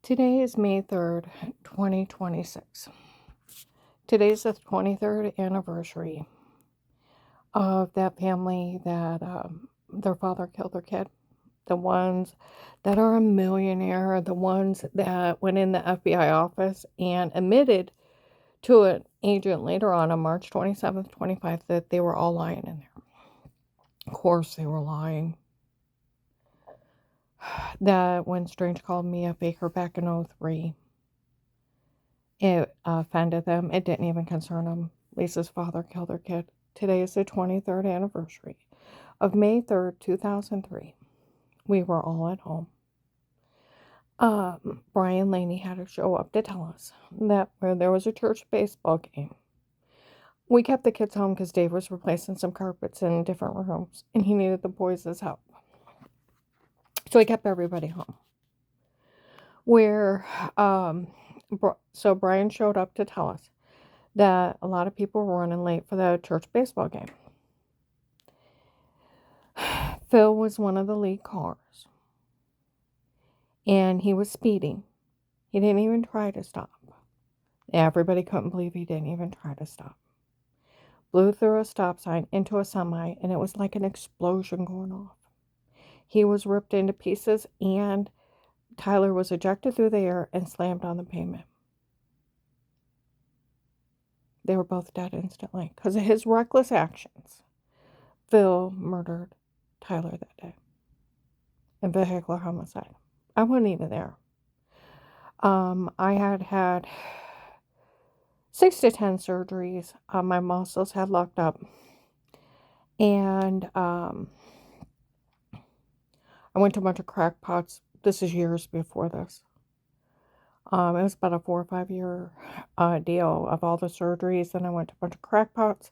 Today is May 3rd, 2026. Today's the 23rd anniversary of that family that their father killed their kid. The ones that are a millionaire, the ones that went in the FBI office and admitted to an agent later on March 27th, 25th, that they were all lying in there. Of course, they were lying. That when Strange called me a faker back in 03, it offended them. It didn't even concern them. Lisa's father killed their kid. Today is the 23rd anniversary of May 3rd, 2003. We were all at home. Brian Laney had to show up to tell us that where there was a church baseball game, we kept the kids home because Dave was replacing some carpets in different rooms and he needed the boys' help. So he kept everybody home. So Brian showed up to tell us that a lot of people were running late for the church baseball game. Phil was one of the lead cars, and he was speeding. He didn't even try to stop. Everybody couldn't believe he didn't even try to stop. Blew through a stop sign into a semi, and it was like an explosion going off. He was ripped into pieces, and Tyler was ejected through the air and slammed on the pavement. They were both dead instantly because of his reckless actions. Phil murdered Tyler that day in vehicular homicide. I wasn't even there. I had 6 to 10 surgeries. My muscles had locked up. And I went to a bunch of crackpots. This is years before this. It was about a 4 or 5 year deal of all the surgeries. Then I went to a bunch of crackpots.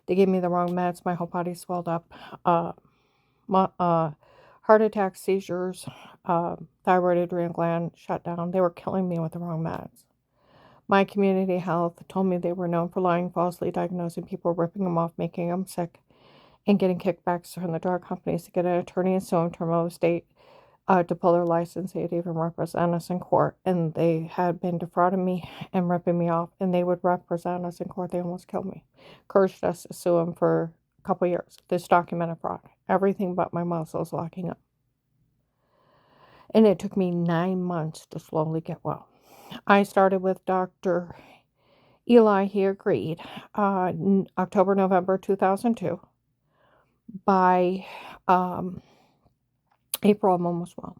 They gave me the wrong meds. My whole body swelled up. Heart attacks, seizures, thyroid adrenal gland shut down. They were killing me with the wrong meds. My community health told me they were known for lying, falsely diagnosing people, ripping them off, making them sick, and getting kickbacks from the drug companies to get an attorney and sue them to remove state to pull their license. They'd even represent us in court, and they had been defrauding me and ripping me off, and they would represent us in court. They almost killed me. Encouraged us to sue them for a couple years. This documented fraud. Everything but my muscles locking up. And it took me 9 months to slowly get well. I started with Dr. Eli. He agreed. October, November 2002. By April, I'm almost well.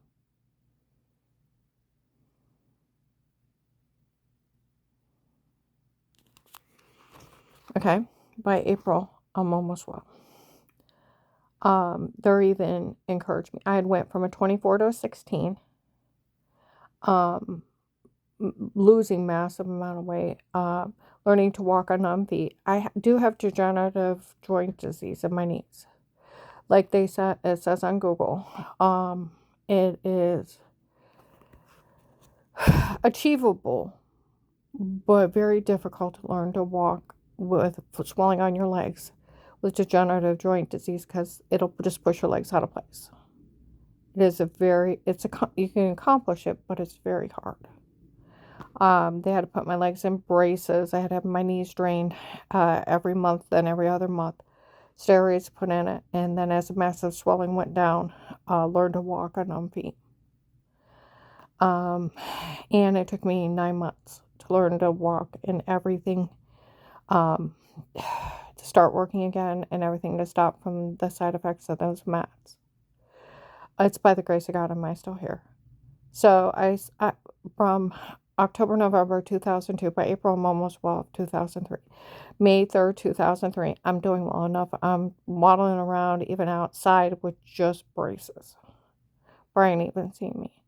Okay, by April, I'm almost well. They're even encouraged me. I had went from a 24 to a 16. Losing massive amount of weight. Learning to walk on numb feet. I do have degenerative joint disease in my knees. Like they said, it says on Google. It is achievable, but very difficult to learn to walk with swelling on your legs with degenerative joint disease because it'll just push your legs out of place. It is you can accomplish it, but it's very hard. They had to put my legs in braces. I had to have my knees drained every month, then every other month. Steroids put in it, and then as the massive swelling went down, learned to walk on numb feet. And it took me 9 months to learn to walk and everything, to start working again and everything to stop from the side effects of those meds. It's by the grace of God am I still here. So I from October, November 2002, by April, I'm almost well, 2003. May 3rd, 2003, I'm doing well enough. I'm waddling around even outside with just braces. Brian even seen me.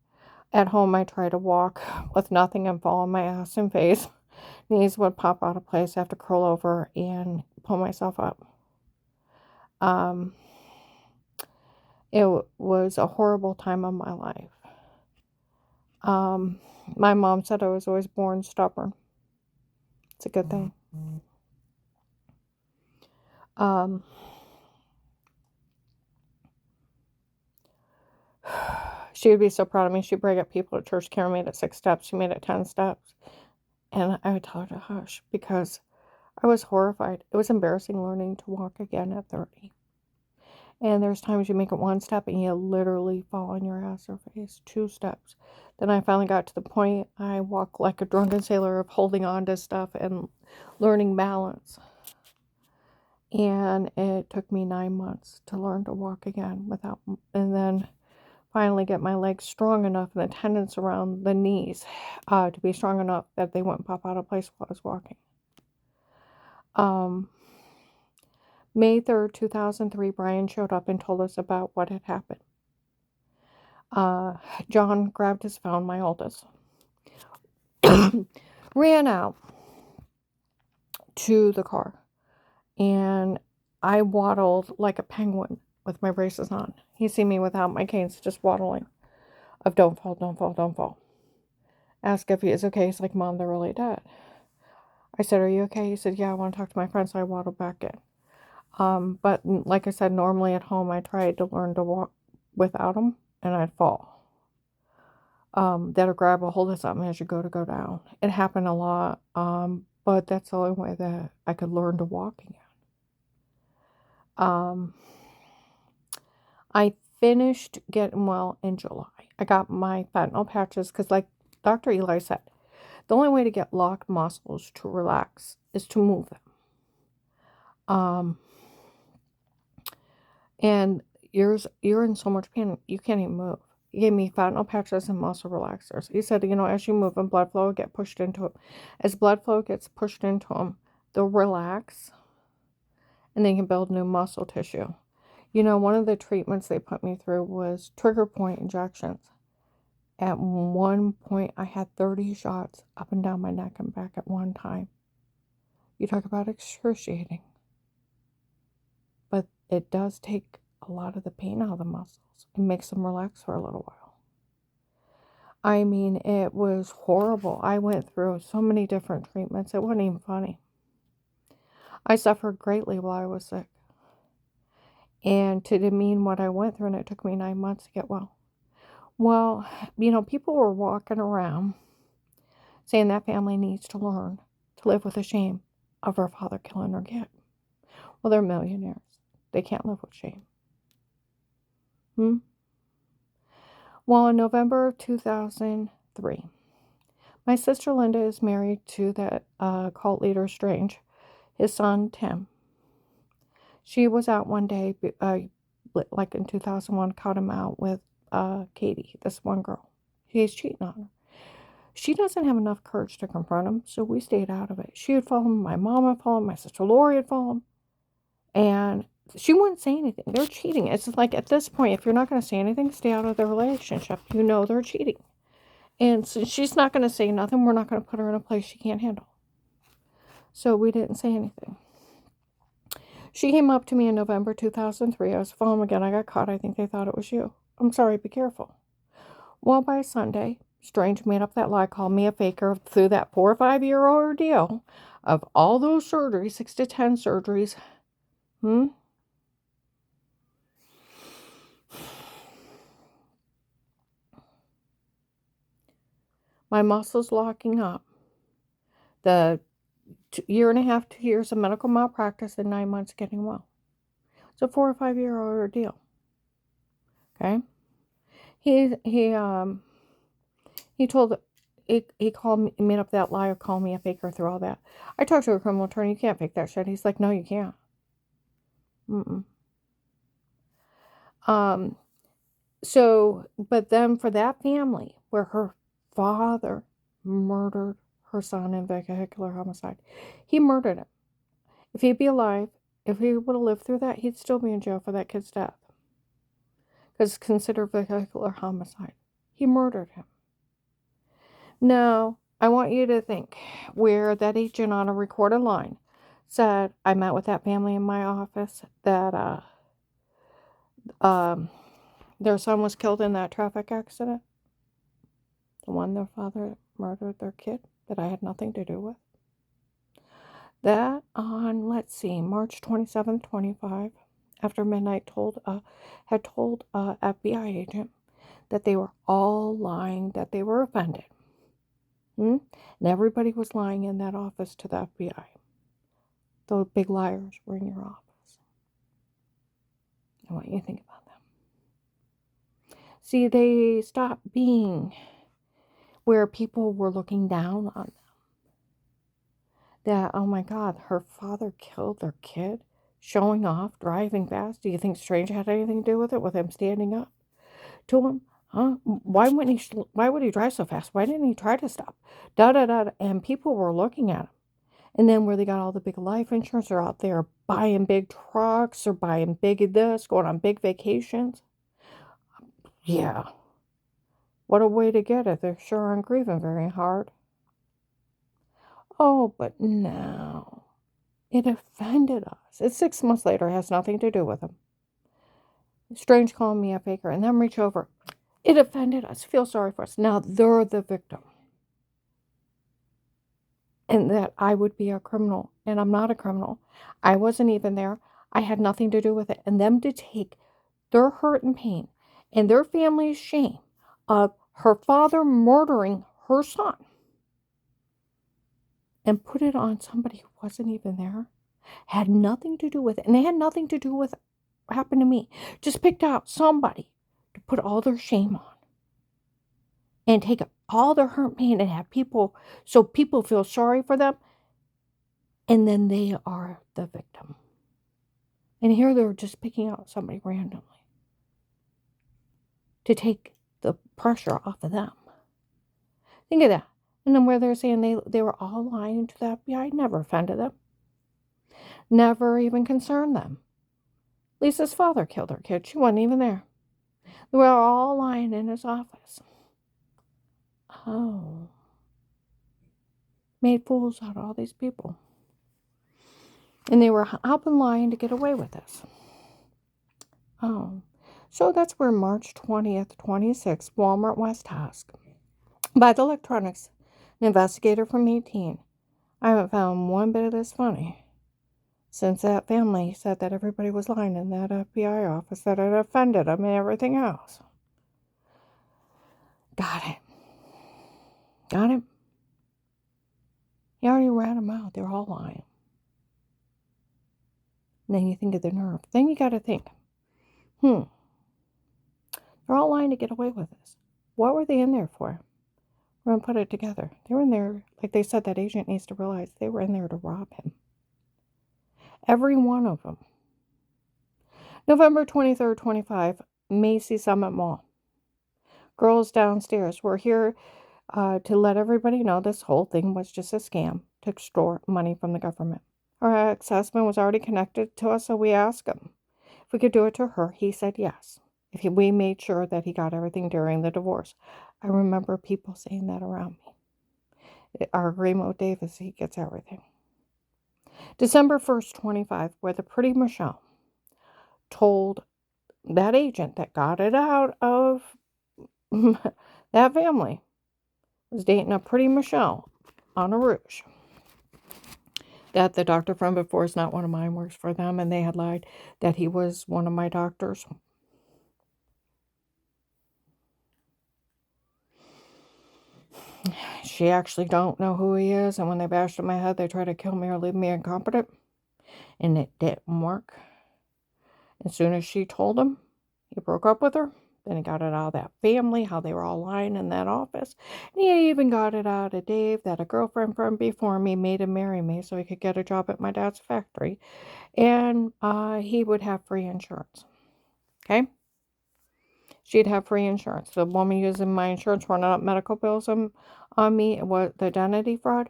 At home, I try to walk with nothing and fall on my ass and face. Knees would pop out of place. I have to curl over and pull myself up. It was a horrible time of my life. My mom said I was always born stubborn. It's a good thing. She would be so proud of me. She'd brag at people at church. Karen made it 6 steps. She made it 10 steps. And I would tell her to hush because I was horrified. It was embarrassing learning to walk again at 30. And there's times you make it 1 step and you literally fall on your ass or face. 2 steps. Then I finally got to the point I walk like a drunken sailor of holding on to stuff and learning balance. And it took me 9 months to learn to walk again and then finally get my legs strong enough and the tendons around the knees to be strong enough that they wouldn't pop out of place while I was walking. May 3rd, 2003, Brian showed up and told us about what had happened. John grabbed his phone, my oldest, ran out to the car, and I waddled like a penguin with my braces on. He see me without my canes, just waddling, of don't fall, don't fall, don't fall. Ask if he is okay. He's like, Mom, they're really dead. I said, are you okay? He said, yeah, I want to talk to my friend, so I waddled back in. But like I said, normally at home, I tried to learn to walk without him, and I'd fall. That'll grab a hold of something as you go down. It happened a lot, but that's the only way that I could learn to walk again. I finished getting well in July. I got my fentanyl patches because, like Dr. Eli said, the only way to get locked muscles to relax is to move them. And you're in so much pain, you can't even move. He gave me fentanyl patches and muscle relaxers. He said, as you move them, blood flow will get pushed into it. As blood flow gets pushed into them, they'll relax, and they can build new muscle tissue. One of the treatments they put me through was trigger point injections. At one point, I had 30 shots up and down my neck and back at one time. You talk about excruciating. But it does take a lot of the pain out of the muscles. It makes them relax for a little while. I mean, it was horrible. I went through so many different treatments. It wasn't even funny. I suffered greatly while I was sick. And to demean what I went through, and it took me 9 months to get well. Well, people were walking around saying that family needs to learn to live with the shame of her father killing their kid. Well, they're millionaires. They can't live with shame. Well, in November of 2003, my sister Linda is married to that cult leader Strange, his son Tim. She was out one day, like in 2001, caught him out with Katie, this one girl. He's cheating on her. She doesn't have enough courage to confront him, so we stayed out of it. She would follow him, my mom would follow him, my sister Lori would follow him, and she wouldn't say anything. They're cheating. It's like at this point, if you're not going to say anything, stay out of the relationship. They're cheating. And so she's not going to say nothing. We're not going to put her in a place she can't handle. So we didn't say anything. She came up to me in November 2003. I was following again. I got caught. I think they thought it was you. I'm sorry. Be careful. Well, by Sunday, Strange made up that lie, called me a faker through that 4 or 5 year ordeal of all those surgeries, 6 to 10 surgeries. My muscles locking up. The year and a half, 2 years of medical malpractice and 9 months getting well. It's a 4 or 5 year ordeal. Okay. He told, he called me, made up that lie of calling me a faker through all that. I talked to a criminal attorney. You can't fake that shit. He's like, no, you can't. So, but then for that family where her father murdered her son in vehicular homicide, he murdered him. If he'd be alive, if he would have lived through that, he'd still be in jail for that kid's death. Because it's considered vehicular homicide. He murdered him. Now, I want you to think where that agent on a recorded line said, I met with that family in my office, that their son was killed in that traffic accident. The one their father murdered their kid that I had nothing to do with. That on, March 27th, 25, after midnight, had told FBI agent that they were all lying, that they were offended. And everybody was lying in that office to the FBI. Those big liars were in your office. I want you to think about them. See, they stopped being where people were looking down on them. That, oh my God, her father killed their kid, showing off, driving fast. Do you think Strange had anything to do with it, with him standing up to him? Huh? Why would he drive so fast? Why didn't he try to stop? Da da da. And people were looking at him. And then where they got all the big life insurance, they're out there buying big trucks or buying big this, going on big vacations. Yeah. What a way to get it. They sure aren't grieving very hard. Oh, but no. It offended us. It's 6 months later. It has nothing to do with him. Strange calling me a faker. And then reach over. It offended us. Feel sorry for us. Now they're the victim. And that I would be a criminal. And I'm not a criminal. I wasn't even there. I had nothing to do with it. And them to take their hurt and pain and their family's shame of her father murdering her son and put it on somebody who wasn't even there, had nothing to do with it. And they had nothing to do with what happened to me. Just picked out somebody to put all their shame on and take all their hurt and pain and have people, so people feel sorry for them. And then they are the victim. And here they're just picking out somebody randomly to take the pressure off of them. Think of that. And then where they're saying they were all lying to the FBI, never offended them. Never even concerned them. Lisa's father killed her kid. She wasn't even there. They were all lying in his office. Oh. Made fools out of all these people. And they were helping lying to get away with this. Oh. So that's where March 20th, 26th, Walmart West Husk. By the electronics, an investigator from 18. I haven't found one bit of this funny since that family said that everybody was lying in that FBI office, that it offended them and everything else. Got it. Got it? He already ran them out. They're all lying. And then you think of the nerve. Then you got to think, they're all lying to get away with this. What were they in there for? We're going to put it together. They were in there, like they said, that agent needs to realize they were in there to rob him. Every one of them. November 23rd, 25, Macy Summit Mall. Girls downstairs. We're here to let everybody know this whole thing was just a scam to extort money from the government. Her ex-husband was already connected to us, so we asked him if we could do it to her. He said yes. We made sure that he got everything during the divorce. I remember people saying that around me. Our agreement with Dave is he gets everything. December 1st, 25, where the pretty Michelle told that agent that got it out of that family was dating a pretty Michelle on a rouge. That the doctor from before is not one of mine, works for them, and they had lied that he was one of my doctors. She actually don't know who he is, and when they bashed in my head, they try to kill me or leave me incompetent, and it didn't work. As soon as she told him, he broke up with her. Then he got it out of that family, how they were all lying in that office. And he even got it out of Dave that a girlfriend from before me made him marry me so he could get a job at my dad's factory. And he would have free insurance. Okay? She'd have free insurance. The woman using my insurance running up medical bills on me, it was the identity fraud.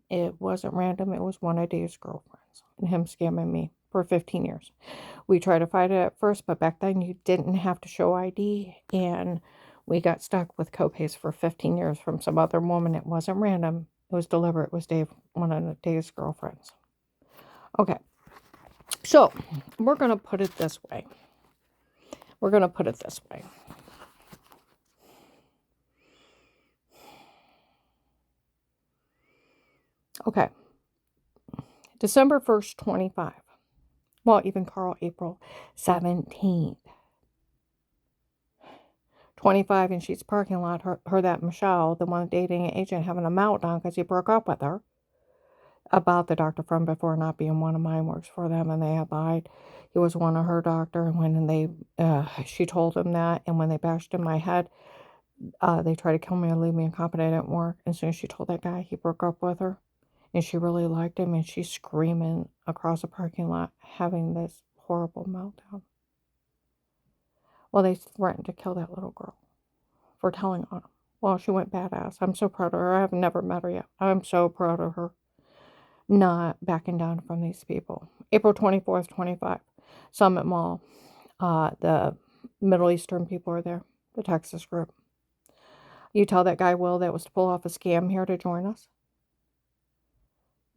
It wasn't random. It was one of Dave's girlfriends and him scamming me for 15 years. We tried to fight it at first, but back then you didn't have to show ID, and we got stuck with copays for 15 years from some other woman. It wasn't random. It was deliberate. It was Dave, one of Dave's girlfriends. Okay. So we're going to put it this way. Okay. December 1st, 25. Well, even Carl, April 17th. 25 in Sheets parking lot, heard that Michelle, the one dating an agent, having a meltdown because he broke up with her about the doctor from before not being one of mine, works for them, and they had lied. He was one of her doctor, and when she told him that, and when they bashed in my head, they tried to kill me and leave me incompetent at work. As soon as she told that guy, he broke up with her, and she really liked him, and she's screaming across the parking lot, having this horrible meltdown. Well, they threatened to kill that little girl for telling on him. Well, she went badass. I'm so proud of her. I have never met her yet. I'm so proud of her not backing down from these people. April 24th, 25, Summit Mall. The Middle Eastern people are there, the Texas group. You tell that guy Will that was to pull off a scam here to join us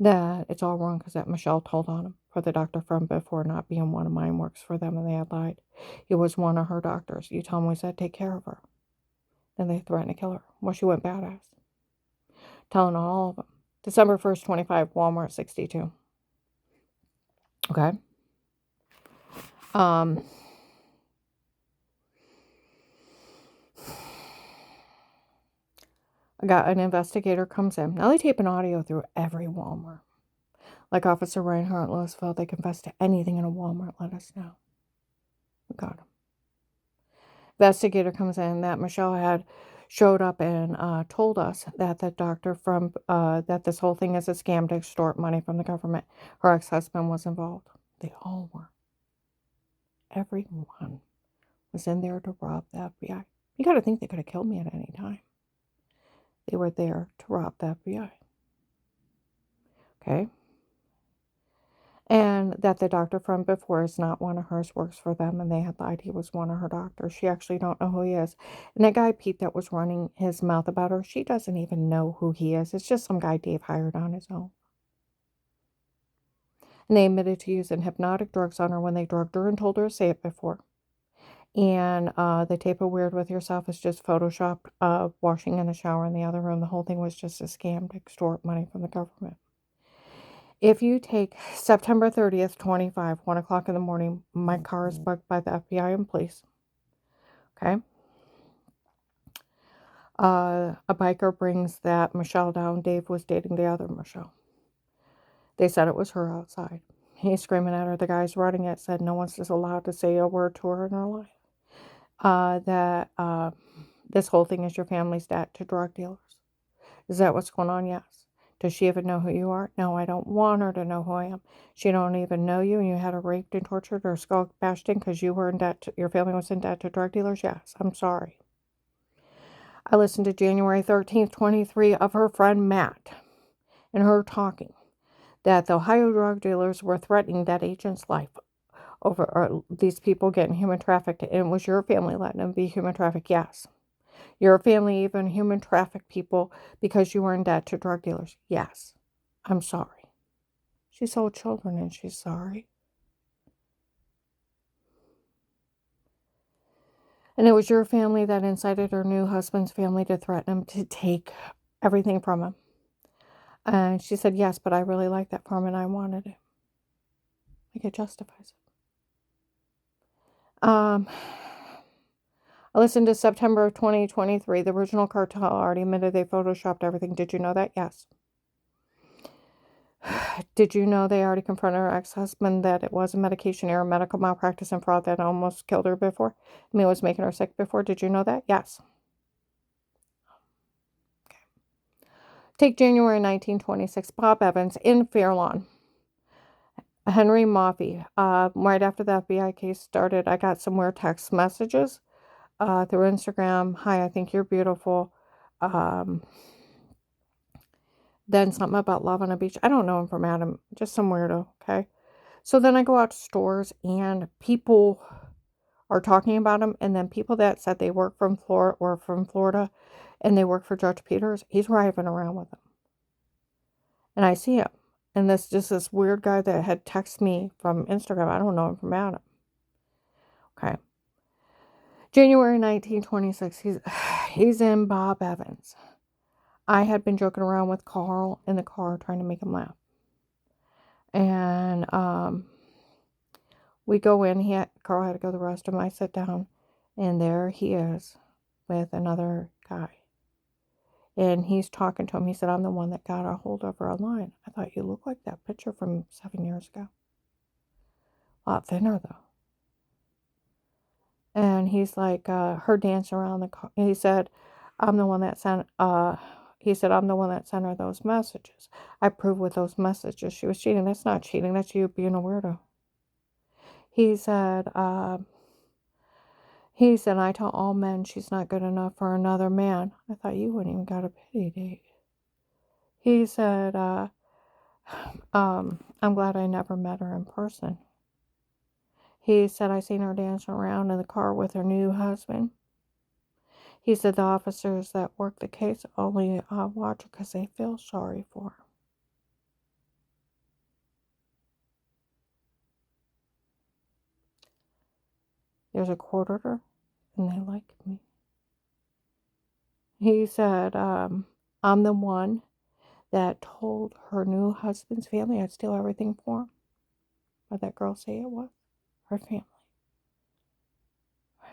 that it's all wrong because that Michelle told on him for the doctor from before not being one of mine, works for them, and they had lied. He was one of her doctors. You tell him we said take care of her. Then they threatened to kill her. Well, she went badass. Telling on all of them. December 1st, 25, Walmart 62. Okay. I got an investigator comes in. Now they tape an audio through every Walmart. Like Officer Reinhardt, Louisville, they confess to anything in a Walmart. Let us know. We got him. Investigator comes in that Michelle had showed up and told us that the doctor from that this whole thing is a scam to extort money from the government. Her ex-husband was involved. They all were. Everyone was in there to rob the FBI. You got to think they could have killed me at any time. They were there to rob the FBI. Okay? And that the doctor from before is not one of hers, works for them, and they had lied he was one of her doctors. She actually don't know who he is. And that guy Pete that was running his mouth about her, she doesn't even know who he is. It's just some guy Dave hired on his own. And they admitted to using hypnotic drugs on her when they drugged her and told her to say it before. And the tape of Weird with Yourself is just photoshopped washing in the shower in the other room. The whole thing was just a scam to extort money from the government. If you take September 30th, 25, 1 o'clock in the morning, my car is bugged by the FBI and police. Okay. A biker brings that Michelle down. Dave was dating the other Michelle. They said it was her outside. He's screaming at her. The guys running it said no one's just allowed to say a word to her in her life. That this whole thing is your family's debt to drug dealers. Is that what's going on? Yes. Does she even know who you are? No, I don't want her to know who I am. She don't even know you, and you had her raped and tortured or skull bashed in because you were in debt. Your family was in debt to drug dealers? Yes, I'm sorry. I listened to January 13th, 23 of her friend Matt and her talking that the Ohio drug dealers were threatening that agent's life over these people getting human trafficked, and it was your family letting them be human trafficked. Yes. Your family even human trafficked people because you were in debt to drug dealers. Yes. I'm sorry. She sold children and she's sorry. And it was your family that incited her new husband's family to threaten him to take everything from him. And she said, yes, but I really like that farm and I wanted it. Like it justifies it. I listened to September of 2023. The original cartel already admitted they photoshopped everything. Did you know that? Yes. Did you know they already confronted her ex-husband that it was a medication error, medical malpractice, and fraud that almost killed her before? I mean, it was making her sick before. Did you know that? Yes. Okay. Take January 1926. Bob Evans in Fairlawn. Henry Moffey. Right after the FBI case started, I got some weird text messages through Instagram. Hi, I think you're beautiful. Then something about love on a beach. I don't know him from Adam. Just some weirdo, okay? So then I go out to stores and people are talking about him. And then people that said they work from Florida or from Florida and they work for Judge Peters, he's driving around with them. And I see him. And this weird guy that had texted me from Instagram. I don't know him from Adam. Okay. January 1926. He's in Bob Evans. I had been joking around with Carl in the car trying to make him laugh. And we go in. Carl had to go to the restroom. I sit down. And there he is with another guy. And he's talking to him. He said, I'm the one that got a hold of her online. I thought, you look like that picture from 7 years ago. A lot thinner, though. And he's like, her dancing around the car. He said, I'm the one that sent, I'm the one that sent her those messages. I proved with those messages she was cheating. That's not cheating. That's you being a weirdo. He said, I tell all men she's not good enough for another man. I thought you wouldn't even got a pity date. He said, I'm glad I never met her in person. He said, I seen her dancing around in the car with her new husband. He said the officers that work the case only watch her because they feel sorry for her. There's a court order, and they like me. He said, I'm the one that told her new husband's family I'd steal everything for him. What that girl say it was? Her family.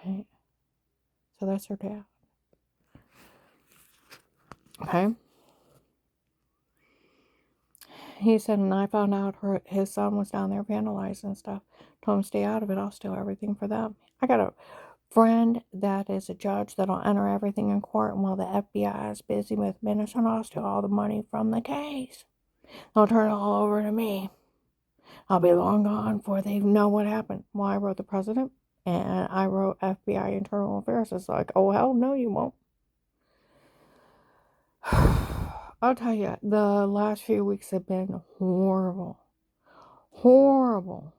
Right? So that's her dad. Okay? He said, and I found out his son was down there vandalizing stuff. Told him, stay out of it. I'll steal everything for them. I got a friend that is a judge that'll enter everything in court, and while the FBI is busy with minutes, and I'll steal all the money from the case. They'll turn it all over to me. I'll be long gone before they know what happened. Well, I wrote the president, and I wrote FBI Internal Affairs. It's like, oh, hell no, you won't. I'll tell you, the last few weeks have been horrible. Horrible.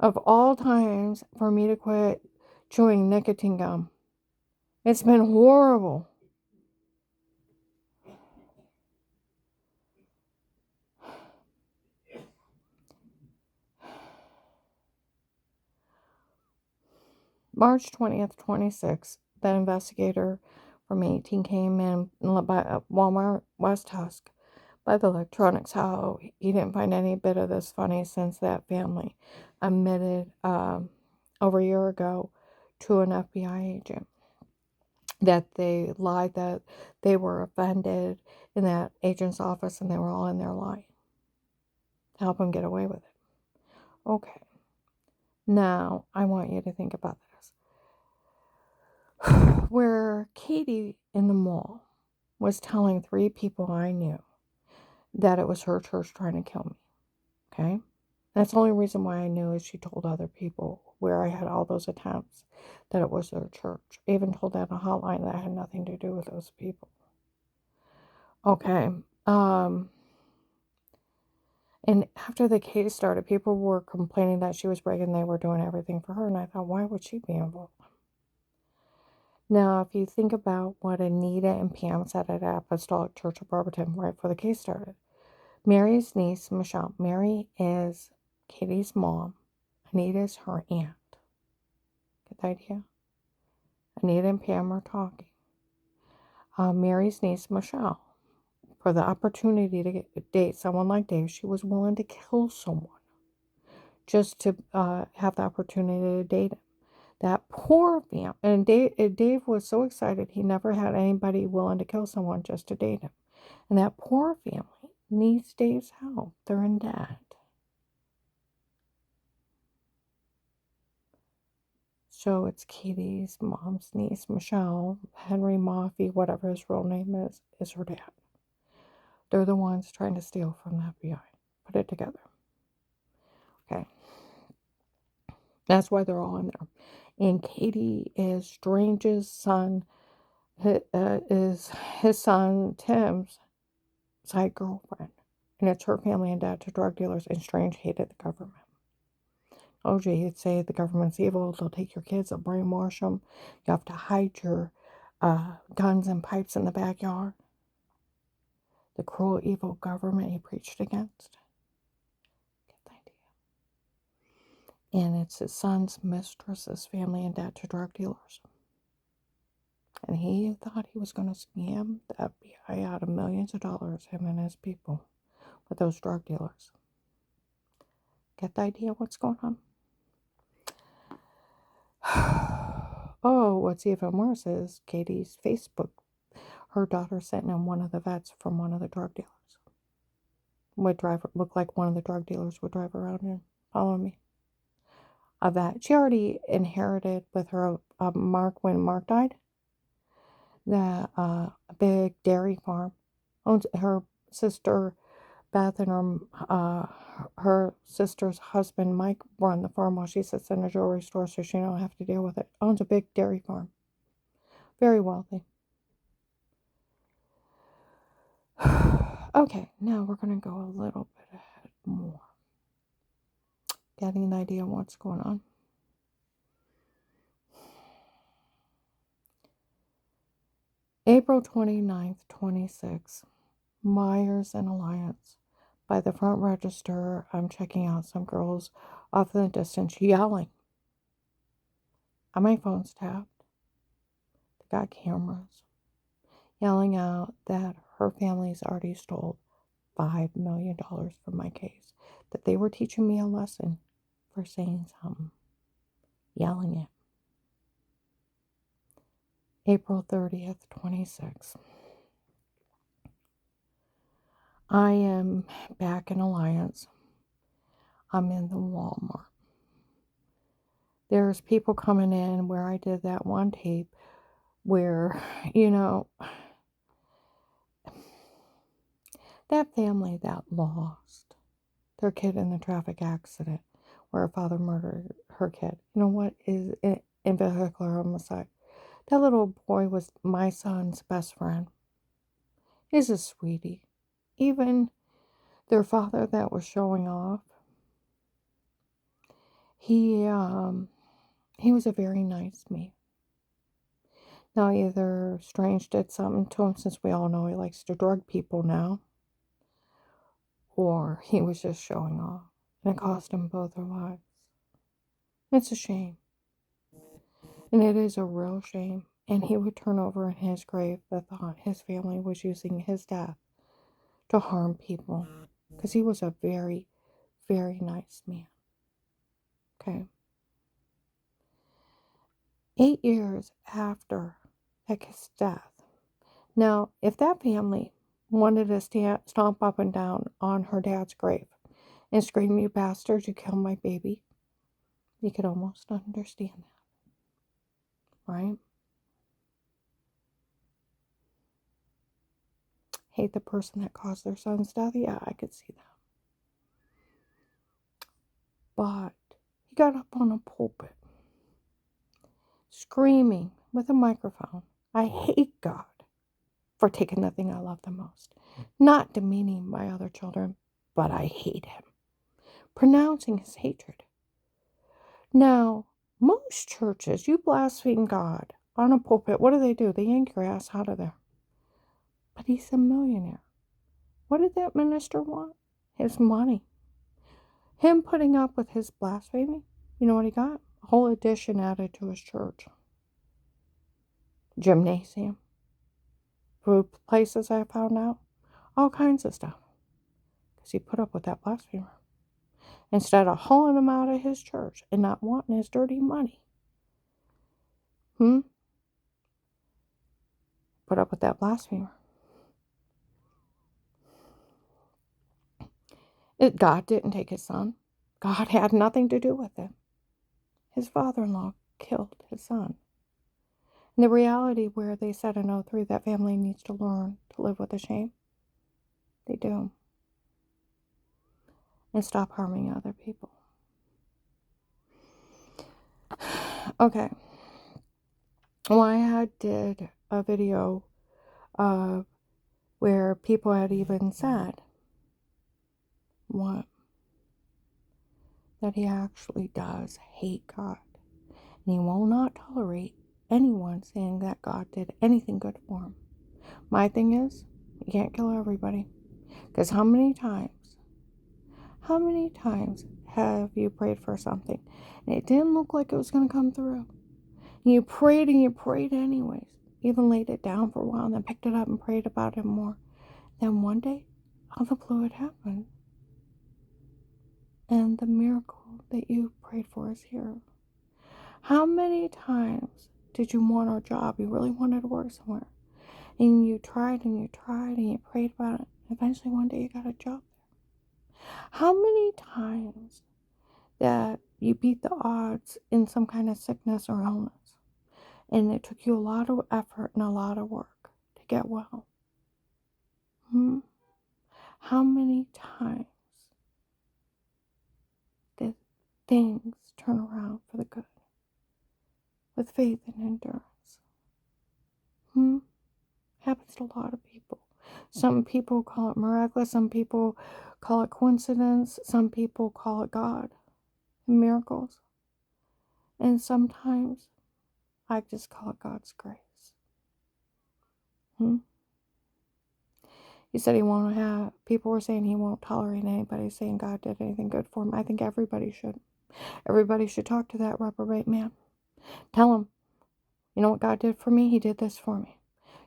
Of all times for me to quit chewing nicotine gum. It's been horrible. March 20th, 26th, the investigator from 18 came in by Walmart West Husk by the electronics house. He didn't find any bit of this funny since that family admitted over a year ago to an FBI agent that they lied that they were offended in that agent's office and they were all in there lying to help him get away with it. Okay. Now, I want you to think about this. Where Katie in the mall was telling 3 people I knew that it was her church trying to kill me. Okay? That's the only reason why I knew is she told other people where I had all those attempts that it was their church. I even told that on a hotline that had nothing to do with those people. Okay. And after the case started, people were complaining that she was breaking, they were doing everything for her. And I thought, why would she be involved? Now, if you think about what Anita and Pam said at Apostolic Church of Barberton right before the case started, Mary's niece, Michelle. Mary is Katie's mom. Anita is her aunt. Get the idea? Anita and Pam are talking. Mary's niece, Michelle, for the opportunity to date someone like Dave, she was willing to kill someone just to have the opportunity to date him. That poor family. And Dave was so excited he never had anybody willing to kill someone just to date him. And that poor family needs Dave's help. They're in debt. So it's Katie's mom's niece, Michelle, Henry Maffey, whatever his real name is her dad. They're the ones trying to steal from the FBI. Put it together. Okay. That's why they're all in there. And Katie is Strange's son, is his son Tim's side girlfriend. And it's her family and dad to drug dealers, and Strange hated the government. OJ, he'd say the government's evil, they'll take your kids, they'll brainwash them, you have to hide your guns and pipes in the backyard. The cruel, evil government he preached against. Get the idea. And it's his son's mistress, his family and dad to drug dealers. And he thought he was going to scam the FBI out of millions of dollars, him and his people, with those drug dealers. Get the idea what's going on? Oh, what's even worse is Katie's Facebook. Her daughter sitting in one of the vets from one of the drug dealers. Looked like one of the drug dealers would drive around and follow me. Of that, she already inherited with her Mark when Mark died. That a big dairy farm. Owns her sister Beth and her sister's husband Mike run the farm while she sits in a jewelry store, so she don't have to deal with it. Owns a big dairy farm. Very wealthy. Okay, now we're going to go a little bit ahead more. Getting an idea of what's going on. April 29th, 26. Myers and Alliance. By the front register, I'm checking out some girls off in the distance yelling. My phone's tapped. They got cameras. Yelling out that her family's already stole $5 million from my case. That they were teaching me a lesson for saying something. Yelling it. April 30th, 26. I am back in Alliance. I'm in the Walmart. There's people coming in where I did that one tape where, that family that lost their kid in the traffic accident where her father murdered her kid. You know what is in vehicular homicide? That little boy was my son's best friend. He's a sweetie. Even their father that was showing off, he was a very nice man. Now either Strange did something to him, since we all know he likes to drug people now, or he was just showing off, and it cost him both their lives. It's a shame. And it is a real shame. And he would turn over in his grave the thought his family was using his death to harm people. Because he was a very, very nice man. Okay. 8 years after his death. Now, if that family wanted to stomp up and down on her dad's grave and scream, "You bastard, you killed my baby," you could almost understand that. Right? Hate the person that caused their son's death? Yeah, I could see that. But he got up on a pulpit, screaming with a microphone, "I hate God for taking the thing I love the most. Not demeaning my other children, but I hate him." Pronouncing his hatred. Now, most churches, you blaspheme God on a pulpit, what do? They yank your ass out of there. But he's a millionaire. What did that minister want? His money. Him putting up with his blasphemy, you know what he got? A whole addition added to his church. Gymnasium. Food places, I found out. All kinds of stuff. Because he put up with that blasphemer. Instead of hauling him out of his church and not wanting his dirty money. Put up with that blasphemer. God didn't take his son. God had nothing to do with it. His father-in-law killed his son. And the reality where they said in 03 that family needs to learn to live with the shame. They do. And stop harming other people. Okay. Well, I did a video where people had even said what? That he actually does hate God. And he will not tolerate anyone saying that God did anything good for him. My thing is, you can't kill everybody. Because how many times have you prayed for something and it didn't look like it was going to come through? And you prayed anyways. Even laid it down for a while and then picked it up and prayed about it more. Then one day, all the blue happened. And the miracle that you prayed for is here. How many times did you want a job? You really wanted to work somewhere. And you tried and you tried and you prayed about it. Eventually one day you got a job. How many times that you beat the odds in some kind of sickness or illness, and it took you a lot of effort and a lot of work to get well? How many times did things turn around for the good with faith and endurance? Happens to a lot of people. Some people call it miraculous. Some people call it coincidence. Some people call it God and miracles. And sometimes I just call it God's grace. He said he won't have, people were saying he won't tolerate anybody saying God did anything good for him. I think everybody should. Everybody should talk to that reprobate man. Tell him, you know what God did for me? He did this for me.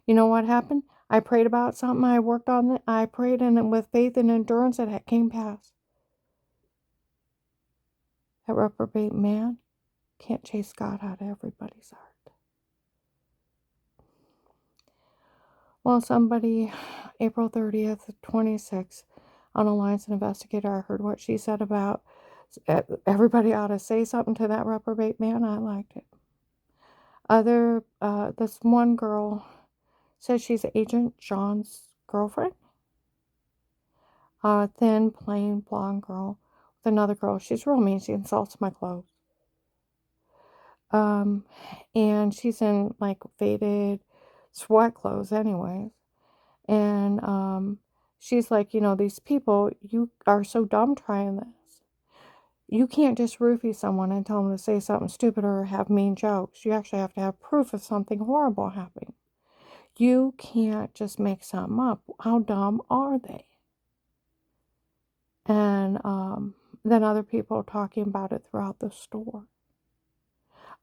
You know what happened? I prayed about something. I worked on it. I prayed, and with faith and endurance, it came past. That reprobate man can't chase God out of everybody's heart. Well, somebody, April 30th, 26, on Alliance Investigator, I heard what she said about everybody ought to say something to that reprobate man. I liked it. This one girl says she's Agent John's girlfriend. Thin, plain, blonde girl with another girl. She's real mean. She insults my clothes. And she's in like faded sweat clothes anyways. And she's like, these people, you are so dumb trying this. You can't just roofie someone and tell them to say something stupid or have mean jokes. You actually have to have proof of something horrible happening. You can't just make something up. How dumb are they? And then other people talking about it throughout the store.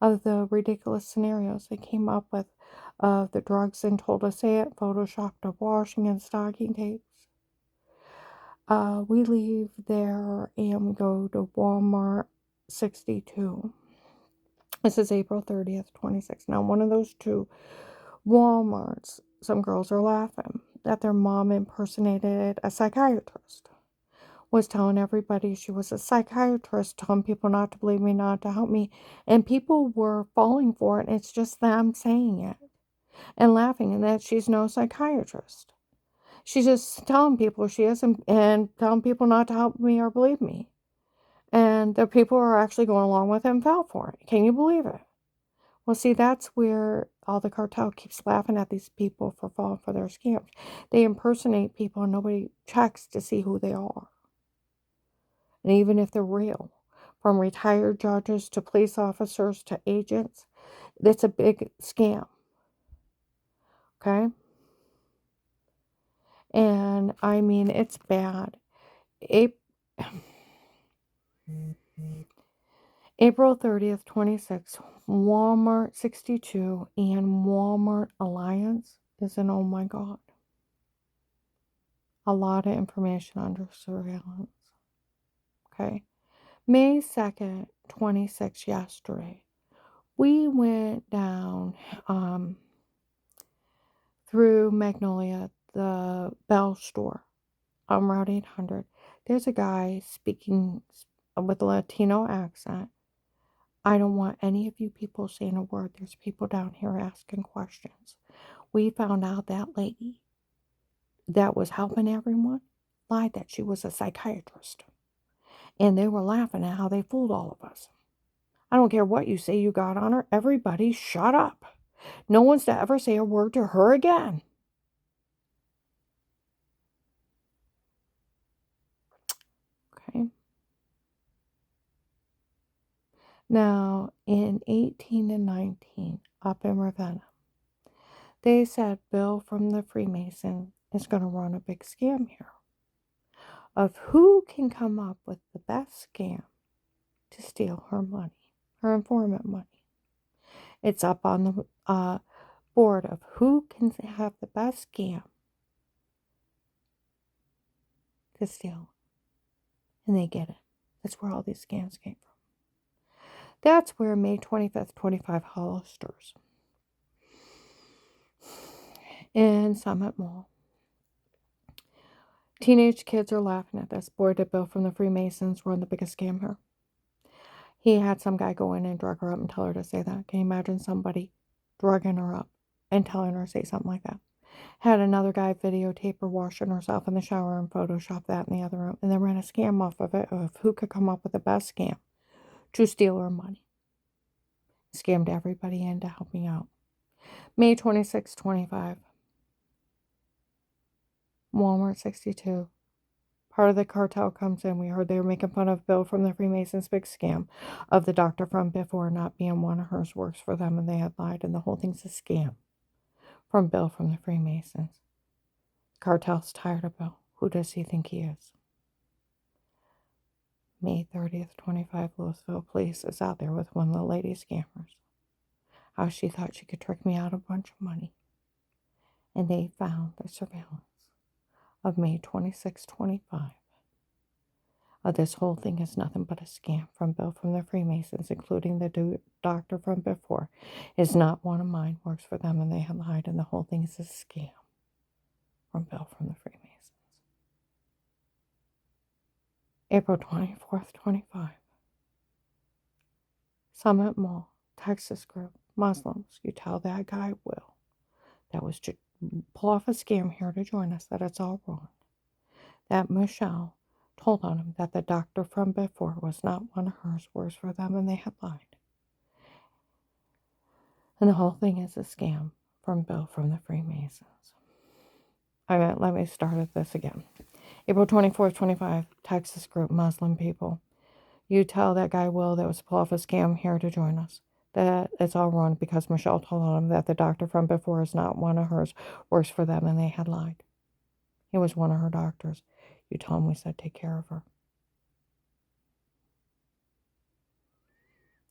Of the ridiculous scenarios they came up with of the drugs and told to say it, photoshopped of washing and stocking tapes. We leave there and we go to Walmart 62. This is April 30th, 26. Now, one of those two Walmarts, some girls are laughing that their mom impersonated a psychiatrist. Was telling everybody she was a psychiatrist, telling people not to believe me, not to help me. And people were falling for it. And it's just them saying it and laughing, and that she's no psychiatrist. She's just telling people she is and telling people not to help me or believe me. And the people are actually going along with it and fell for it. Can you believe it? Well, see, that's where all the cartel keeps laughing at these people for falling for their scams. They impersonate people and nobody checks to see who they are. And even if they're real, from retired judges to police officers to agents, it's a big scam. Okay? And I mean, it's bad. April 30th, 26, Walmart 62 and Walmart Alliance is an oh my God. A lot of information under surveillance. Okay? May 2nd, 26, yesterday, we went down through Magnolia, the Bell store on Route 800. There's a guy speaking with a Latino accent. I don't want any of you people saying a word. There's people down here asking questions. We found out that lady that was helping everyone lied that she was a psychiatrist. And they were laughing at how they fooled all of us. I don't care what you say you got on her. Everybody shut up. No one's to ever say a word to her again. Okay. Now, in 18 and 19, up in Ravenna, they said Bill from the Freemason is going to run a big scam here of who can come up with the best scam to steal her money, her informant money. It's up on the board of who can have the best scam to steal. And they get it. That's where all these scams came from. That's where May 25th, 25 Hollister's. in Summit Mall. Teenage kids are laughing at this. Boy, did Bill from the Freemasons run the biggest scam here. He had some guy go in and drug her up and tell her to say that. Can you imagine somebody drugging her up and telling her to say something like that? Had another guy videotape her washing herself in the shower and Photoshop that in the other room, and then ran a scam off of it of who could come up with the best scam to steal her money. Scammed everybody into helping out. May 26, 25. Walmart 62. Part of the cartel comes in. We heard they were making fun of Bill from the Freemasons' big scam of the doctor from before not being one of hers, works for them, and they had lied, and the whole thing's a scam from Bill from the Freemasons. Cartel's tired of Bill. Who does he think he is? May 30th, 25, Louisville police is out there with one of the lady scammers. How she thought she could trick me out of a bunch of money. And they found the surveillance of May 26, 25. This whole thing is nothing but a scam from Bill from the Freemasons, including the doctor from before. Is not one of mine, works for them, and they have lied, and the whole thing is a scam from Bill from the Freemasons. April 24th, 25. Summit Mall, Texas group, Muslims. You tell that guy Will that was to pull off a scam here to join us, that it's all wrong. That Michelle told on him that the doctor from before was not one of hers, works for them, and they had lied. And the whole thing is a scam from Bill from the Freemasons. Let me start at this again. April 24th, 25, Texas group, Muslim people. You tell that guy Will that was to pull off a scam here to join us, that it's all wrong because Michelle told on him that the doctor from before is not one of hers, works for them, and they had lied. He was one of her doctors. You tell him we said take care of her.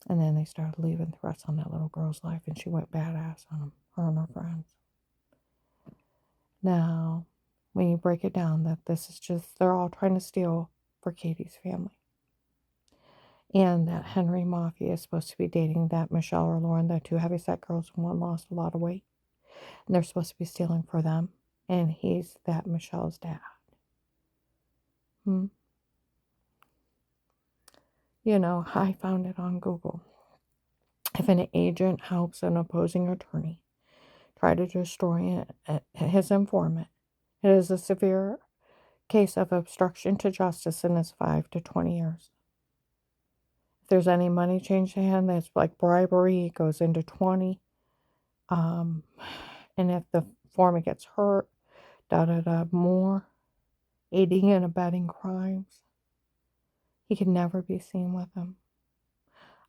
And then they started leaving threats on that little girl's life, and she went badass on them, her and her friends. Now, when you break it down, that this is just, they're all trying to steal for Katie's family. And that Henry Mafia is supposed to be dating that Michelle or Lauren, the two heavyset girls, and one lost a lot of weight. And they're supposed to be stealing for them. And he's that Michelle's dad. You know, I found it on Google. If an agent helps an opposing attorney try to destroy his informant, it is a severe case of obstruction to justice and is 5 to 20 years. If there's any money changed hand, that's like bribery, it goes into 20. And if the informant gets hurt, more. Aiding and abetting crimes. He can never be seen with them.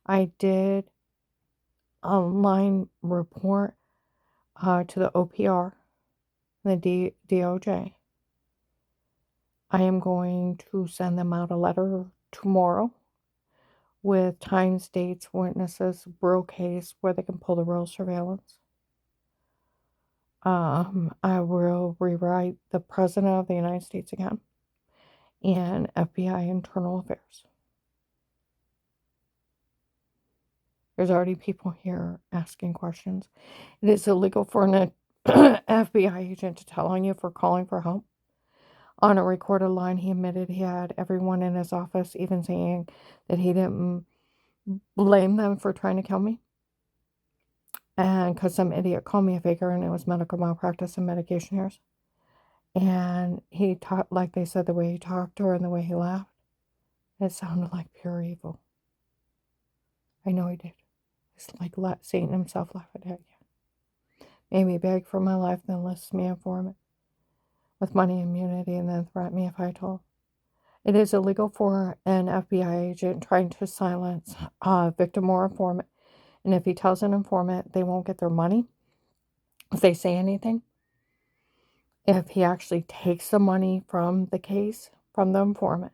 I did a online report to the OPR, the DOJ. I am going to send them out a letter tomorrow with times, dates, witnesses, real case where they can pull the real surveillance. I will rewrite the President of the United States again and FBI Internal Affairs. There's already people here asking questions. It is illegal for an FBI agent to tell on you for calling for help. On a recorded line, he admitted he had everyone in his office, even saying that he didn't blame them for trying to kill me. And because some idiot called me a faker and it was medical malpractice and medication errors. And he talked, like they said, the way he talked to her and the way he laughed, it sounded like pure evil. I know he did. It's like Satan himself laughing at you. Made me beg for my life, then lists me informant with money immunity, and then threatened me if I told. It is illegal for an FBI agent trying to silence a victim or informant. And if he tells an informant they won't get their money, if they say anything, if he actually takes the money from the case, from the informant,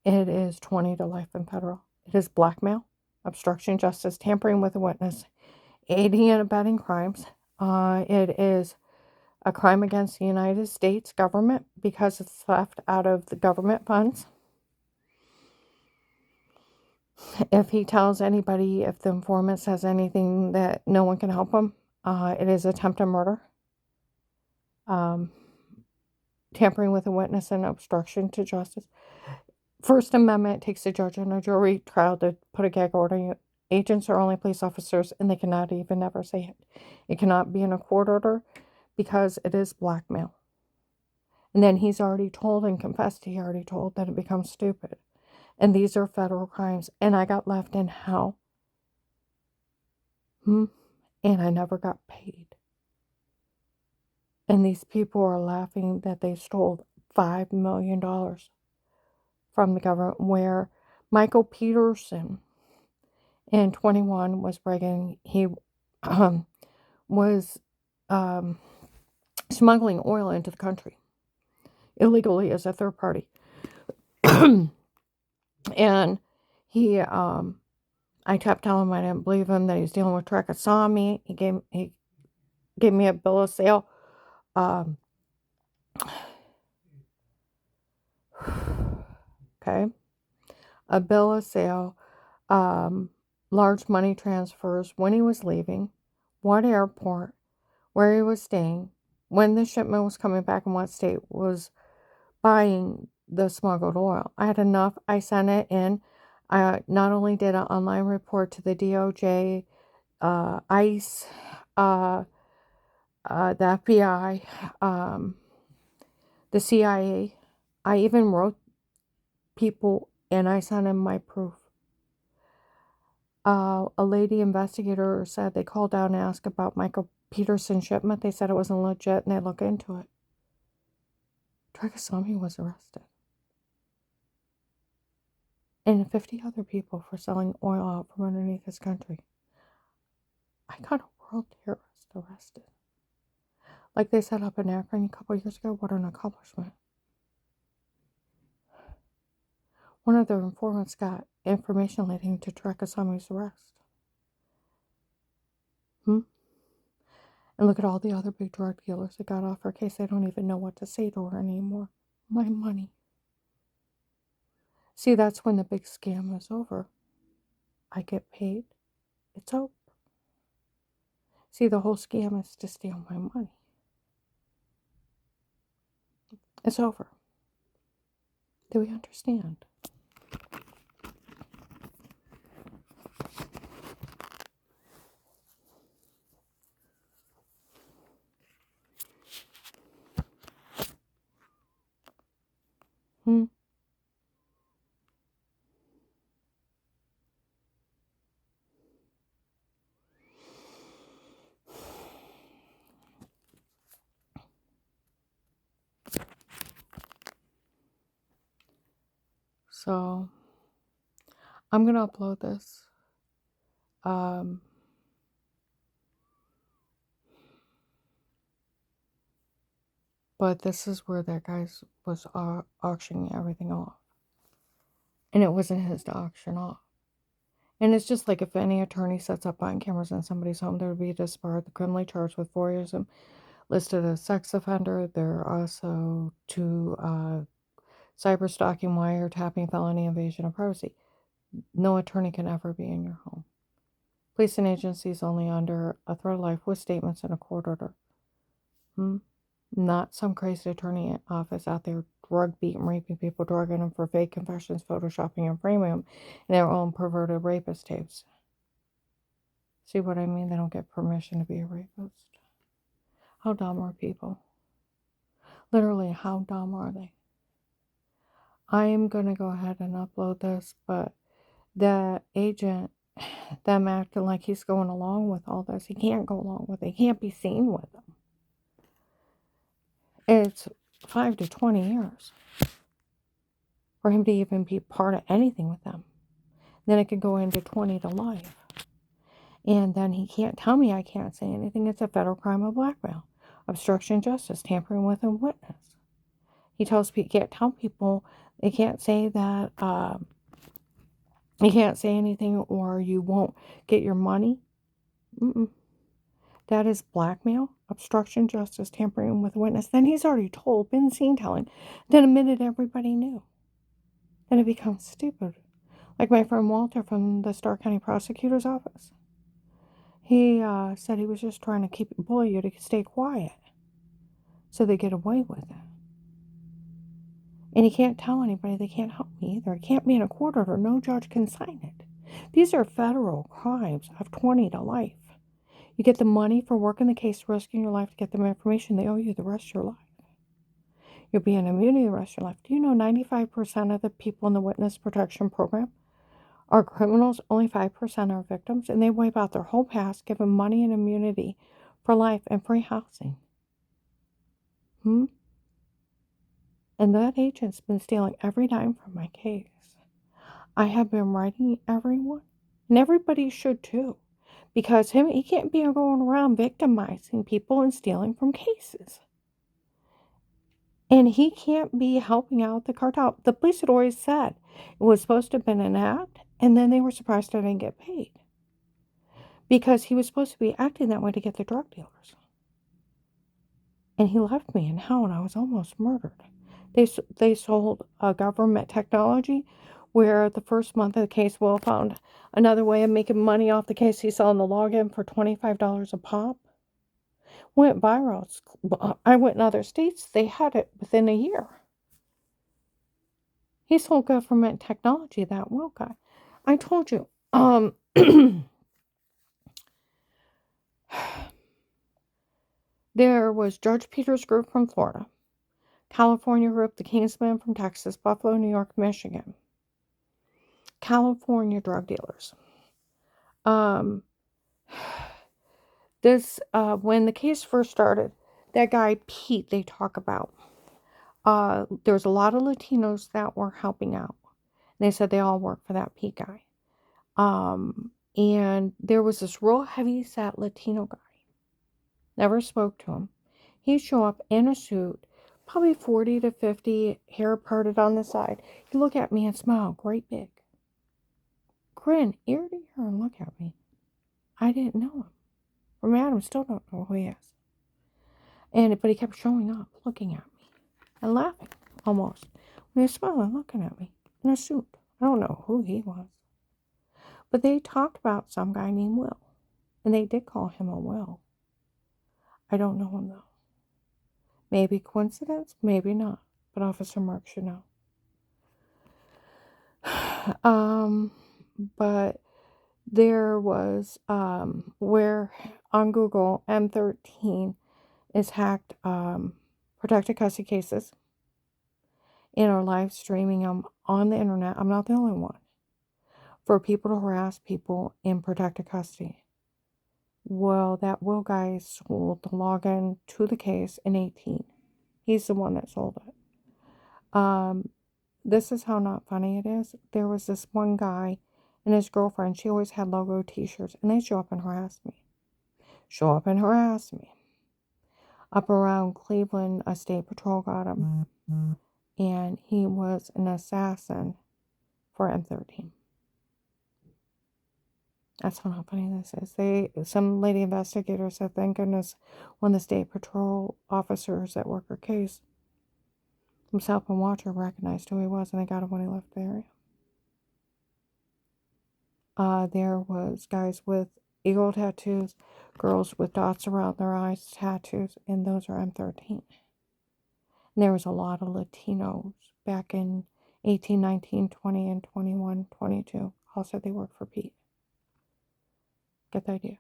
it is 20 to life in federal. It is blackmail, obstruction of justice, tampering with a witness, aiding and abetting crimes. It is a crime against the United States government because it's theft out of the government funds. If he tells anybody, if the informant says anything that no one can help him, it is attempted murder. um, tampering with a witness and obstruction to justice. First Amendment takes a judge and a jury trial to put a gag order. Agents are only police officers, and they cannot even ever say it. It cannot be in a court order because it is blackmail. And then he's already told and confessed, he already told that it becomes stupid. And these are federal crimes. And I got left in hell. And I never got paid. And these people are laughing that they stole $5 million from the government, where Michael Peterson in 21 was bragging he was smuggling oil into the country illegally as a third party. And he, I kept telling him I didn't believe him, that he was dealing with Trakasami. He gave me a bill of sale. Okay. A bill of sale, large money transfers, when he was leaving, what airport, where he was staying, when the shipment was coming back, and what state was buying the smuggled oil. I had enough. I sent it in. I not only did an online report to the DOJ, ICE, the FBI, the CIA. I even wrote people and I sent them my proof. A lady investigator said they called down and asked about Michael Peterson's shipment. They said it wasn't legit and they looked into it. Trakasami was arrested. And 50 other people for selling oil out from underneath his country. I got a world terrorist arrested. Like they set up in Akron a couple years ago. What an accomplishment. One of their informants got information leading to Trakasami's arrest. And look at all the other big drug dealers that got off her case. They don't even know what to say to her anymore. My money. See, that's when the big scam is over. I get paid. It's over. See, the whole scam is to steal my money. It's over. Do we understand? So, I'm going to upload this. But this is where that guy was auctioning everything off. And it wasn't his to auction off. And it's just like if any attorney sets up buying cameras in somebody's home, there would be disbarred, the criminally charged with voyeurism, listed as sex offender. There are also 2 cyber stalking, wiretapping, felony invasion of privacy. No attorney can ever be in your home. Police and agencies only under a threat of life with statements in a court order. Not some crazy attorney office out there drug beating, raping people, drugging them for fake confessions, photoshopping and framing them in their own perverted rapist tapes. See what I mean? They don't get permission to be a rapist. How dumb are people? Literally, how dumb are they? I am going to go ahead and upload this, but the agent, them acting like he's going along with all this, he can't go along with it. He can't be seen with them. It's 5 to 20 years for him to even be part of anything with them. Then it could go into 20 to life. And then he can't tell me I can't say anything. It's a federal crime of blackmail, obstruction of justice, tampering with a witness. He tells people, can't tell people, they can't say that, you can't say anything or you won't get your money. That is blackmail, obstruction of justice, tampering with a witness. Then he's already told, been seen telling, then admitted everybody knew. Then it becomes stupid. Like my friend Walter from the Starr County Prosecutor's Office. He said he was just trying to bully you to stay quiet. So they get away with it. And he can't tell anybody they can't help me either. It can't be in a court order. No judge can sign it. These are federal crimes of 20 to life. You get the money for working the case, risking your life to get them information. They owe you the rest of your life. You'll be in immunity the rest of your life. Do you know 95% of the people in the witness protection program are criminals? Only 5% are victims. And they wipe out their whole past, give them money and immunity for life and free housing. And that agent's been stealing every dime from my case. I have been writing everyone, and everybody should too, because he can't be going around victimizing people and stealing from cases. And he can't be helping out the cartel. The police had always said it was supposed to have been an act, and then they were surprised I didn't get paid. Because he was supposed to be acting that way to get the drug dealers. And he left me in hell, and I was almost murdered. They sold a government technology where the first month of the case, Will found another way of making money off the case. He's selling the login for $25 a pop. Went viral. I went in other states. They had it within a year. He sold government technology, that Will guy. I told you. There was Judge Peters' group from Florida, California group, the Kingsmen from Texas, Buffalo, New York, Michigan, California drug dealers. When the case first started, that guy Pete they talk about, there was a lot of Latinos that were helping out. And they said they all work for that Pete guy. And there was this real heavy set Latino guy. Never spoke to him. He'd show up in a suit, probably 40 to 50, hair parted on the side. He'd look at me and smile, great big. Grin, ear to ear, and look at me. I didn't know him. Or Adam still don't know who he is. But he kept showing up, looking at me, and laughing, almost. When he was smiling, looking at me, in a suit. I don't know who he was. But they talked about some guy named Will. And they did call him a Will. I don't know him, though. Maybe coincidence, maybe not. But Officer Mark should know. But there was, where on Google, M13 is hacked, protected custody cases, and are live streaming them on the internet. I'm not the only one. For people to harass people in protected custody. Well, that Will guy sold the login to the case in 18. He's the one that sold it. This is how not funny it is. There was this one guy and his girlfriend. She always had logo t-shirts, and they show up and harass me. Up around Cleveland, a state patrol got him. And he was an assassin for M13. That's how not funny this is. Some lady investigator said, thank goodness one of the state patrol officers that worked her case, himself and Watcher, recognized who he was, and they got him when he left the area. There was guys with eagle tattoos, girls with dots around their eyes tattoos, and those are M13. And there was a lot of Latinos back in 18, 19, 20, and 21, 22. All said they worked for Pete. Get the idea.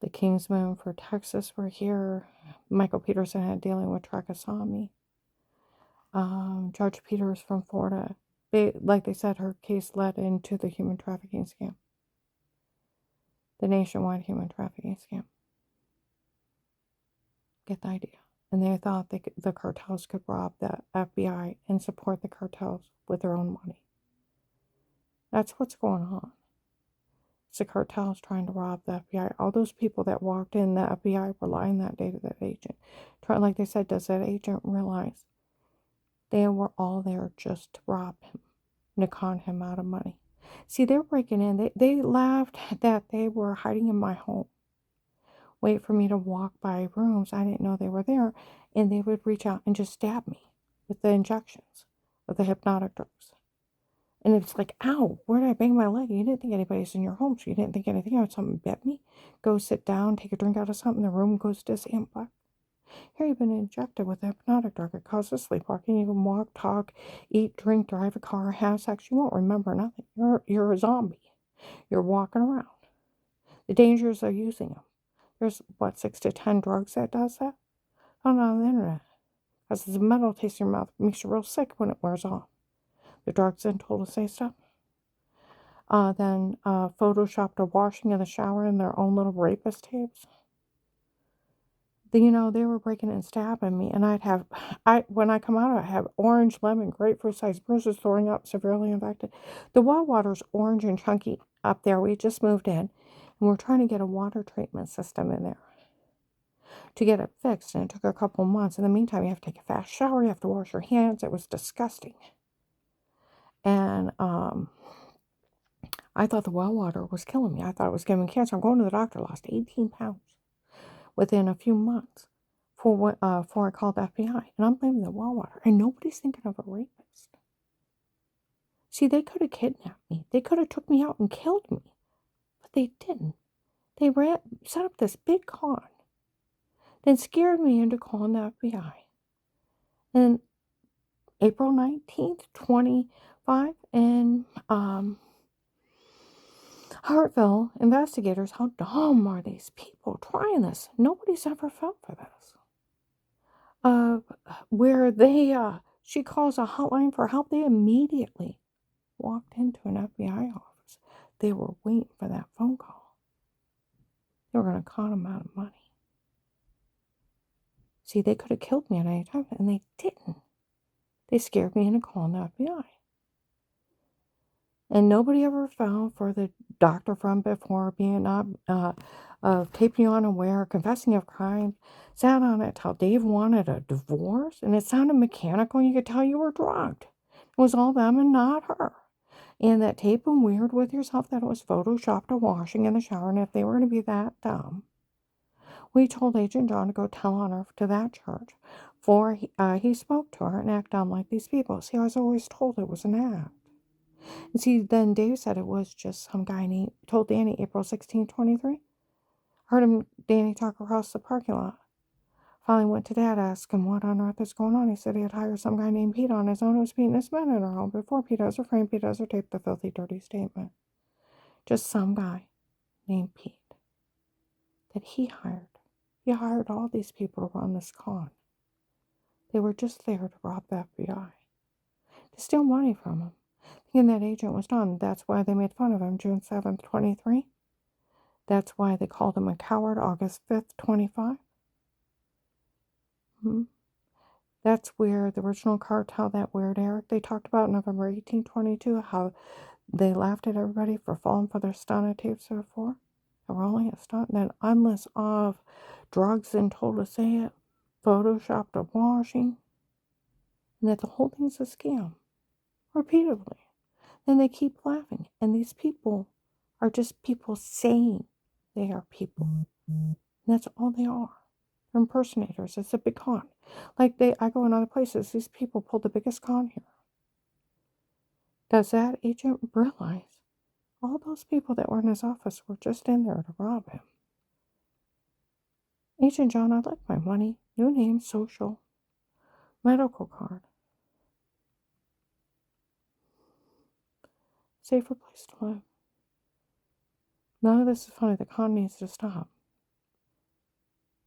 The Kingsmen for Texas were here. Michael Peterson had dealing with Trakasami. Judge Peters from Florida. Like they said, her case led into the human trafficking scam. The nationwide human trafficking scam. Get the idea. And they thought the cartels could rob the FBI and support the cartels with their own money. That's what's going on. It's the cartels trying to rob the FBI. All those people that walked in the FBI were lying that day to that agent. Like they said, does that agent realize they were all there just to rob him and to con him out of money? See, they're breaking in. They laughed that they were hiding in my home. Wait for me to walk by rooms. I didn't know they were there. And they would reach out and just stab me with the injections of the hypnotic drugs. And it's like, ow, where did I bang my leg? You didn't think anybody's in your home, so you didn't think anything of it. Something bit me. Go sit down, take a drink out of something. The room goes dizzy black. Here you've been injected with a hypnotic drug. It causes sleepwalking. You can walk, talk, eat, drink, drive a car, have sex. You won't remember nothing. You're a zombie. You're walking around. The dangers of using them. There's, 6 to 10 drugs that does that? Found on the internet. Because the metal taste in your mouth makes you real sick when it wears off. The drugs then told to say stuff. Then photoshopped a washing in the shower in their own little rapist tapes. They were breaking and stabbing me, and when I come out, I have orange, lemon, grapefruit-sized bruises, throwing up, severely infected. The well water's orange and chunky up there. We just moved in, and we're trying to get a water treatment system in there to get it fixed, and it took a couple months. In the meantime, you have to take a fast shower, you have to wash your hands. It was disgusting. And I thought the well water was killing me. I thought it was giving me cancer. I'm going to the doctor, lost 18 pounds within a few months before I called the FBI. And I'm blaming the well water. And nobody's thinking of a rapist. See, they could have kidnapped me. They could have took me out and killed me. But they didn't. They set up this big con. Then scared me into calling the FBI. And April 19th, 25, and Hartville investigators, how dumb are these people trying this? Nobody's ever fell for this. Where she calls a hotline for help, they immediately walked into an FBI office. They were waiting for that phone call. They were going to con them out of money. See, they could have killed me at any time, and they didn't. They scared me into calling the FBI. And nobody ever fell for the doctor from before, being taping you unaware, confessing of crime, sat on it till Dave wanted a divorce, and it sounded mechanical. You could tell you were drugged. It was all them and not her. And that taping weird with yourself, that it was photoshopped a washing in the shower, and if they were going to be that dumb, we told Agent John to go tell on her to that church, for he spoke to her and acted dumb like these people. See, I was always told it was an act. And see, then Dave said it was just some guy told Danny April 16, 23. Heard Danny talk across the parking lot. Finally went to Dad, asked him what on earth is going on. He said he had hired some guy named Pete on his own who was beating his men in her home. Before Pete has her framed, Pete has her taped the filthy, dirty statement. Just some guy named Pete that he hired. He hired all these people to run this con. They were just there to rob the FBI, to steal money from him. Thinking that agent was done. That's why they made fun of him June 7th, 23. That's why they called him a coward August 5th, 25. That's where the original cartel, that weird Eric they talked about November 1822, how they laughed at everybody for falling for their stunner tapes before. They were only a stunt. And then endless of drugs and told to say it, photoshopped a washing, and that the whole thing's a scam. Repeatedly. Then they keep laughing. And these people are just people saying they are people. And that's all they are. They're impersonators. It's a big con. Like I go in other places, these people pulled the biggest con here. Does that agent realize all those people that were in his office were just in there to rob him? Agent John, I'd like my money, new name, social, medical card. Safer place to live. None of this is funny. The con needs to stop.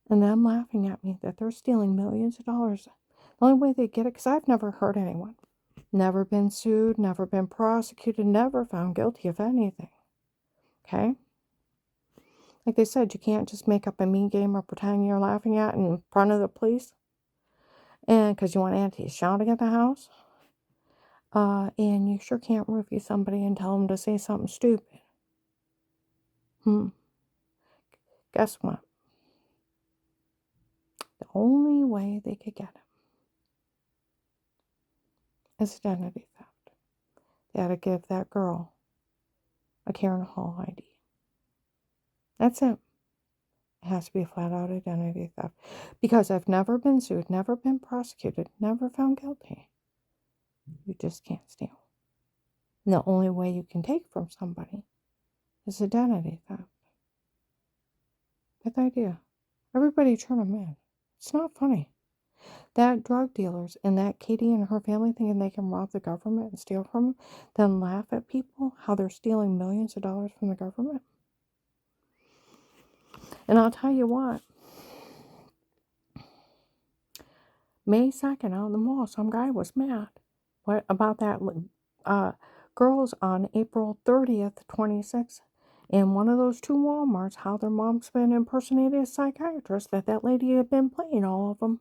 And them laughing at me that they're stealing millions of dollars. The only way they get it, because I've never hurt anyone. Never been sued, never been prosecuted, never found guilty of anything. Okay? Like they said, you can't just make up a mean game or pretend you're laughing at in front of the police. And because you want aunties shouting at the house. And you sure can't review somebody and tell them to say something stupid. Guess what? The only way they could get him is identity theft. They had to give that girl a Karen Hall ID. That's it. It has to be a flat-out identity theft. Because I've never been sued, never been prosecuted, never found guilty. You just can't steal. And the only way you can take from somebody is identity theft. Good idea. Everybody turn them in. It's not funny. That drug dealers and that Katie and her family thinking they can rob the government and steal from them, then laugh at people how they're stealing millions of dollars from the government. And I'll tell you what, May 2nd out in the mall, some guy was mad. What about that girls on April 30th, 26th, in one of those two Walmarts, how their mom's been impersonating a psychiatrist, that lady had been playing all of them.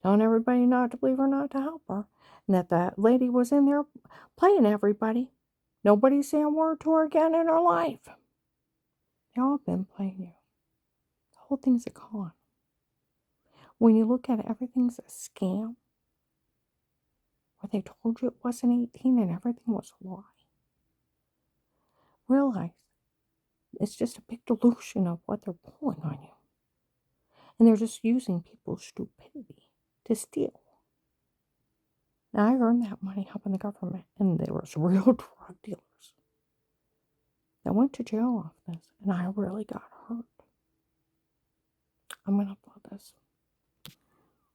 Telling everybody not to believe her, not to help her. And that lady was in there playing everybody. Nobody's saying a word to her again in her life. They all been playing you. The whole thing's a con. When you look at it, everything's a scam. Where they told you it wasn't 18 and everything was a lie. Realize it's just a big delusion of what they're pulling on you. And they're just using people's stupidity to steal. Now, I earned that money helping the government, and there was real drug dealers that went to jail off this, and I really got hurt. I'm going to upload this.